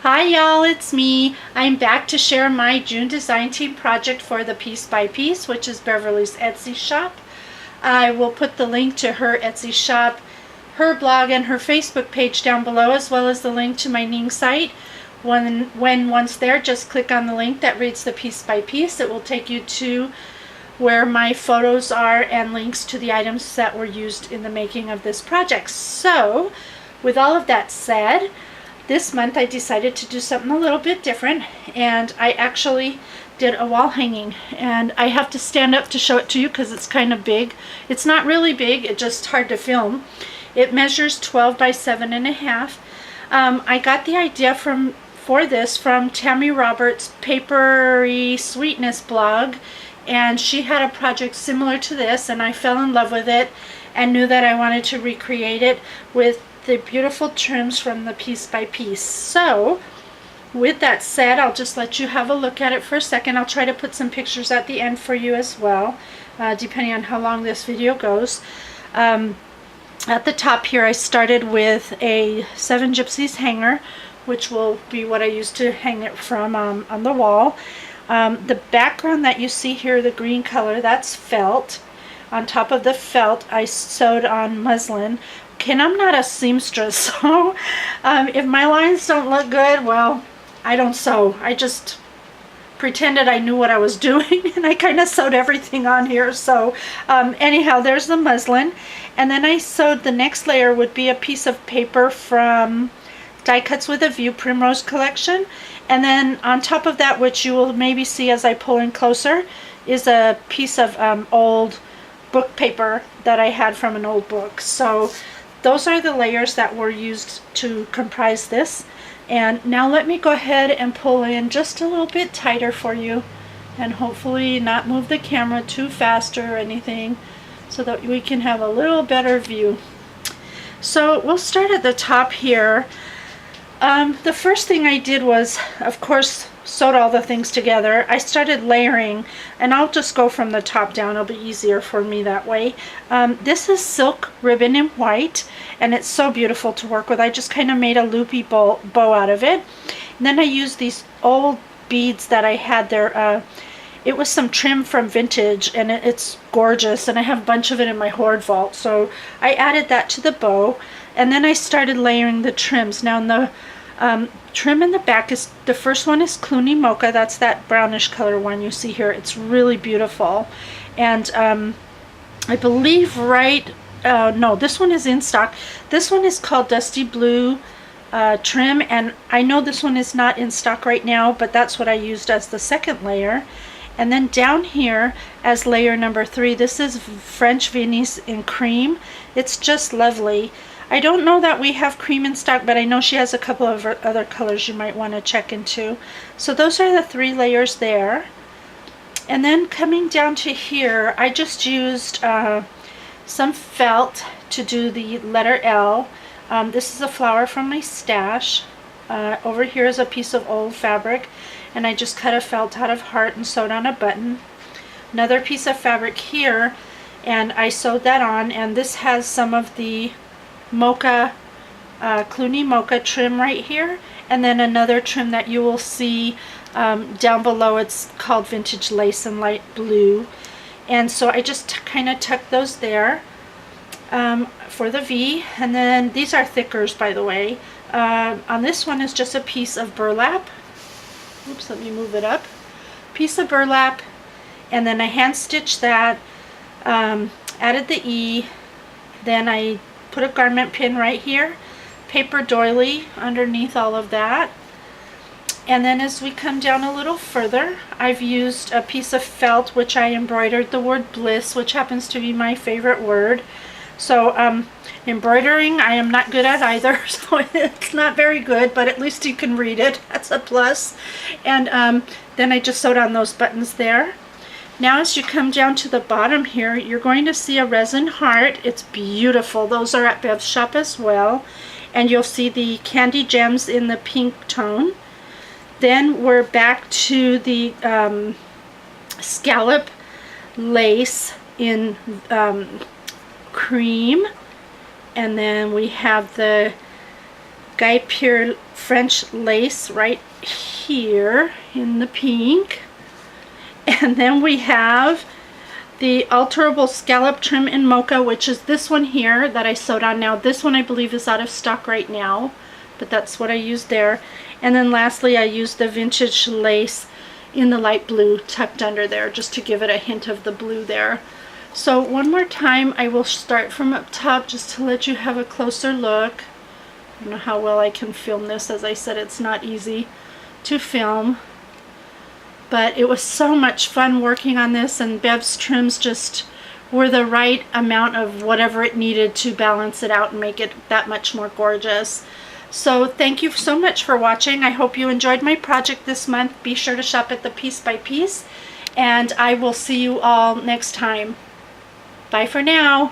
Hi y'all, it's me. I'm back to share my June design team project for the Piece by Piece, which is Beverly's Etsy shop. I will put the link to her Etsy shop, her blog, and her Facebook page down below, as well as the link to my Ning site. Once there, just click on the link that reads the Piece by Piece. It will take you to where my photos are and links to the items that were used in the making of this project. So, with all of that said, this month I decided to do something a little bit different, and I actually did a wall hanging, and I have to stand up to show it to you because it's kind of big. It's not really big, it's just hard to film. It measures 12 by 7.5. I got the idea for this from Tammy Roberts' Papery Sweetness blog, and she had a project similar to this, and I fell in love with it and knew that I wanted to recreate it with the beautiful trims from the Piece by Piece. So with that said, I'll just let you have a look at it for a second. I'll try to put some pictures at the end for you as well, depending on how long this video goes. At the top here, I started with a 7 Gypsies hanger, which will be what I used to hang it from on the wall. The background that you see here, the green color, that's felt. On top of the felt, I sewed on muslin. Okay, and I'm not a seamstress, so if my lines don't look good, well, I don't sew. I just pretended I knew what I was doing, and I kind of sewed everything on here. So anyhow, there's the muslin. And then I sewed the next layer would be a piece of paper from Die Cuts with a View Primrose collection. And then on top of that, which you will maybe see as I pull in closer, is a piece of old book paper that I had from an old book. So those are the layers that were used to comprise this. And now let me go ahead and pull in just a little bit tighter for you, and hopefully not move the camera too fast or anything, so that we can have a little better view. So we'll start at the top here. The first thing I did was, of course, sewed all the things together. I started layering, and I'll just go from the top down. It'll be easier for me that way. This is silk ribbon in white, and it's so beautiful to work with. I just kind of made a loopy bow out of it. And then I used these old beads that I had there. It was some trim from Vintage, and it's gorgeous, and I have a bunch of it in my hoard vault. So I added that to the bow, and then I started layering the trims. Now in the trim in the back, is the first one is Cluny Mocha. That's that brownish color one you see here. It's really beautiful. And I believe no, this one is in stock. This one is called Dusty Blue trim, and I know this one is not in stock right now, but that's what I used as the second layer. And then down here as layer number 3, this is French Venice in cream. It's just lovely. I don't know that we have cream in stock, but I know she has a couple of other colors you might want to check into. So those are the 3 layers there. And then coming down to here, I just used some felt to do the letter L. This is a flower from my stash. Over here is a piece of old fabric, and I just cut a felt out of heart and sewed on a button. Another piece of fabric here, and I sewed that on, and this has some of the mocha, Cluny Mocha trim right here, and then another trim that you will see down below. It's called Vintage Lace in light blue. And so I just kind of tucked those there for the V. And then these are thickers, by the way. On this one is just a piece of burlap. Oops, let me move it up. Piece of burlap, and then I hand stitched that, added the E, then I put a garment pin right here, paper doily underneath all of that. And then as we come down a little further, I've used a piece of felt which I embroidered the word bliss, which happens to be my favorite word. So embroidering I am not good at either, so it's not very good, but at least you can read it. That's a plus. And then I just sewed on those buttons there. Now as you come down to the bottom here, you're going to see a resin heart. It's beautiful. Those are at Bev's shop as well. And you'll see the candy gems in the pink tone. Then we're back to the scallop lace in cream. And then we have the Guy Peer French lace right here in the pink. And then we have the alterable scallop trim in mocha, which is this one here that I sewed on now. This one I believe is out of stock right now, but that's what I used there. And then lastly, I used the vintage lace in the light blue tucked under there, just to give it a hint of the blue there. So one more time, I will start from up top just to let you have a closer look. I don't know how well I can film this. As I said, it's not easy to film. But it was so much fun working on this, and Bev's trims just were the right amount of whatever it needed to balance it out and make it that much more gorgeous. So thank you so much for watching. I hope you enjoyed my project this month. Be sure to shop at the Piece by Piece, and I will see you all next time. Bye for now.